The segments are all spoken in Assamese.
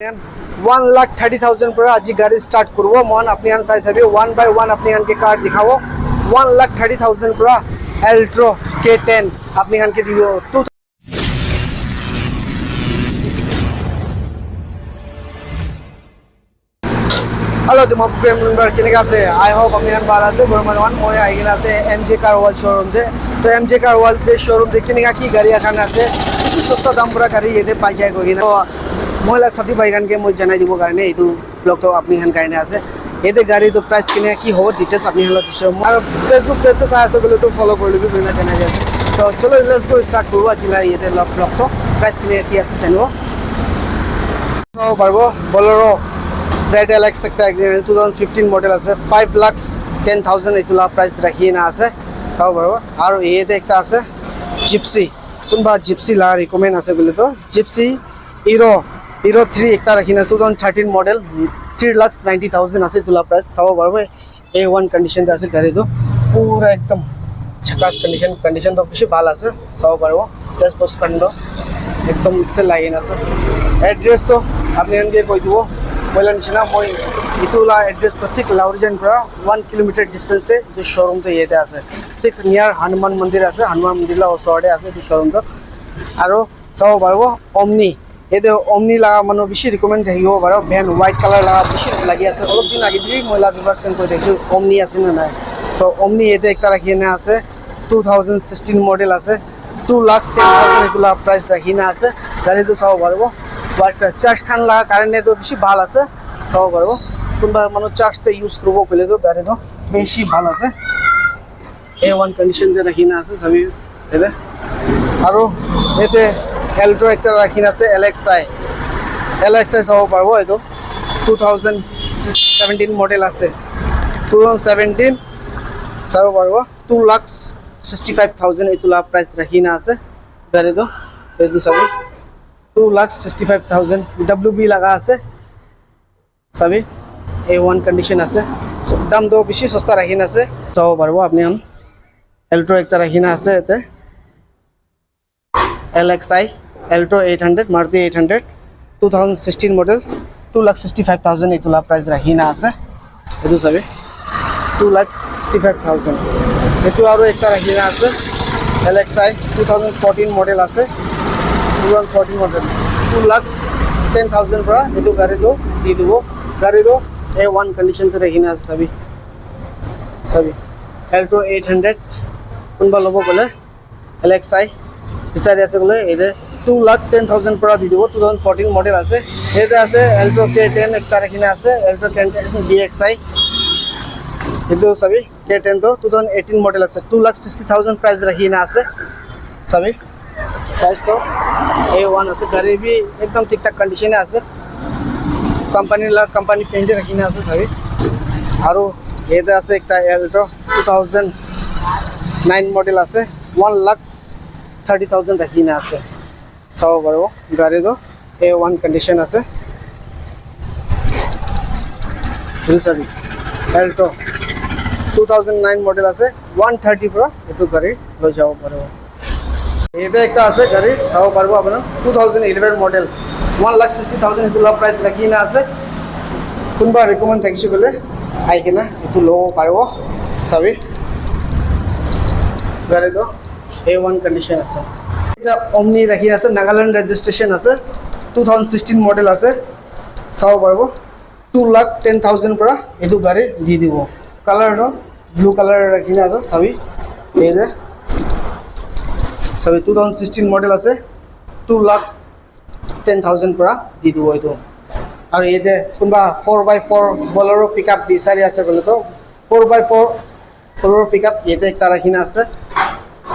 1,30,000 पर आज गाड़ी स्टार्ट करबो मन अपनी आन साइज है 1 बाय 1 अपनी आन के कार दिखाओ 1,30,000 पर एल्ट्रो K10 अपनी आन के दियो 2 हेलो तुम फ्रेम नंबर किने का से आई होप अपनी आन बाला से बरमान वन मोय आइगना से एमजे कार वर्ल्ड शोरूम से तो एमजे कार वर्ल्ड पे शोरूम देखने का की गाड़ी खाना से इसी सस्ता दाम पूरा गाड़ी ये पाई जाए कोई ना महिला साथी भाईगान के मैं जनाई দিব কাৰণে এইটো ব্লগটো আপনি হান কাৰণে আছে এতে গাড়ি তো প্রাইস কিনে কি হ'ব ডিটেইলস আপনি হান দিছো আর ফেসবুক পেজতে চাই আছে বলে তো ফলো কৰি লবি বিনা জানাই যায় তো চলো লেটস গো স্টার্ট করব আজিলা এতে ব্লগটো প্রাইস কিনে কি আছে জানো তো পারবো বলেরো ZLX একটা 2015 মডেল আছে 5,10,000 এতুলা প্রাইস রাখি না আছে চাও পারবো আর এতে একটা আছে জিপসি কোনবা জিপসি লা রিকমেন্ড আছে বলে তো জিপসি Hero 3 একটা রাখি না 2013 মডেল 3,90,000 আছে তুলা প্রাইস চাও পারবো A1 কন্ডিশন আছে গাড়ি তো পুরো একদম ঝাকাস কন্ডিশন তো বেশি ভালো আছে চাও পারবো প্লাস পোস্ট কন্ড একদম সে লাইন আছে এড্রেস তো আপনি আনকে কই দিব বলেন না মই ইতুলা এড্রেস তো ঠিক লাউরজান পৰা 1 কিলোমিটাৰ ডিসটেন্সে যে শোৰুম তো এতে আছে ঠিক নিয়াৰ হনুমান মন্দিৰ আছে হনুমান মন্দিৰলা ওচৰতে আছে এই শোৰুম তো আৰু চাও পাৰবো অমনি এতে অমনি লাগা মানে বেশি ৰিকমেন্ড থাকিব পাৰো ভ্যান হোয়াইট কালার লাগা বেশি লাগি আছে অলপ দিন আগে দিবি মহিলা ভিউয়ার্স কেন কই দেখছো অমনি আছে না নাই তো অমনি এতে একটা রাখি না আছে 2016 মডেল আছে 2,10,000 এতুলা প্রাইস রাখি না আছে গাড়ি তো চাও পারবো বাট চার্জ খান লাগা কারণে তো বেশি ভালো আছে চাও পারবো কোনবা মানে চার্জতে ইউজ করব কইলে তো গাড়ি তো বেশি ভালো আছে A1 কন্ডিশন তে রাখি না আছে সবই এতে আৰু এতে এল্ট্রো একটা রাখি আছে LXI চাও পারবো এটো 2017 মডেল আছে 2017 চাও পারবো 2,65,000 এতুলা প্রাইস রাখি না আছে গাড়ি তো এটো সবই 2,65,000 WB লাগা আছে সবই A1 কন্ডিশন আছে দাম তো বেশি সস্তা রাখি না আছে চাও পারবো আপনি আম এল্ট্রো একটা রাখি না আছে এতে LXI Alto 800 Maruti 800 2016 model 2,65,000 এতুলা price রাখি না আছে এটো সবে 2,65,000 এটো আৰু একটা রাখি না আছে LXI 2014 মডেল আছে 2014 মডেল 2,10,000 পৰা এটো গাড়ি তো দি দিব গাড়ি তো A1 কন্ডিশন তে রাখি না আছে সবই Alto 800 কোনবা লব বলে LXI বিচাৰি আছে বলে এতে 2,10,000 পৰা দি দিব 2014 মডেল আছে এতে আছে Alto K10 একটা রাখিনা আছে Alto K10 DXI এটো সবই K10 তো 2018 মডেল আছে 2,60,000 প্রাইস রাখিনা আছে সবই প্রাইস তো A1 আছে গাড়ি भी एकदम ঠিক ঠাক কন্ডিশনে আছে কোম্পানি পেইন্টে রাখিনা আছে সবই আৰু এতে আছে একটা Alto 2009 মডেল আছে 1,30,000 রাখিনা আছে চাও পারবো গাড়ি তো A1 কন্ডিশন আছে সবই Alto 2009 মডেল আছে 130 pro এতো গাড়ি লই যাব পারবো এতে একটা আছে গাড়ি চাও পারবো আপনি 2011 মডেল 1,60,000 এতো প্রাইস রাখি না আছে কোনবা রিকমেন্ড থাকিছে বলে আই কিনা এতো লো পারবো সবই গাড়ি তো A1 কন্ডিশন আছে এটা অমনি রাখি আছে নাগাল্যান্ড রেজিস্ট্রেশন আছে 2016 মডেল আছে চাও পারবো 2,10,000 পৰা এটো গাড়ি দি দিব কালার নো ব্লু কালার রাখি না আছে সবই এই যে সবই 2016 মডেল আছে 2,10,000 পৰা দি দিব এটো আৰ এই যে কোনবা 4x4 বোলেৰো পিকআপ বিচাৰি আছে বলে তো 4x4 বোলেরো পিকআপ এতে একটা রাখি না আছে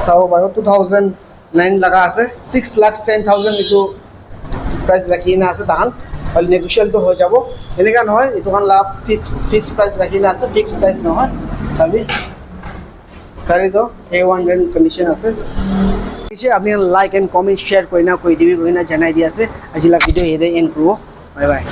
চাও পারবো 2009 লাগা আছে 6,10,000 এটো প্রাইস রাখি না আছে তাহান আর নেগোশিয়েবল তো হয়ে যাব এনেকা নহয় এটো খান লাভ ফিক্স প্রাইস রাখি না আছে ফিক্স প্রাইস নহয় সবই গাড়ি তো A1 কন্ডিশন আছে নিচে আপনি লাইক এন্ড কমেন্ট শেয়ার কই না কই দিবি কই না জানাই দি আছে আজিলা ভিডিও হেদে এন্ড করব বাই বাই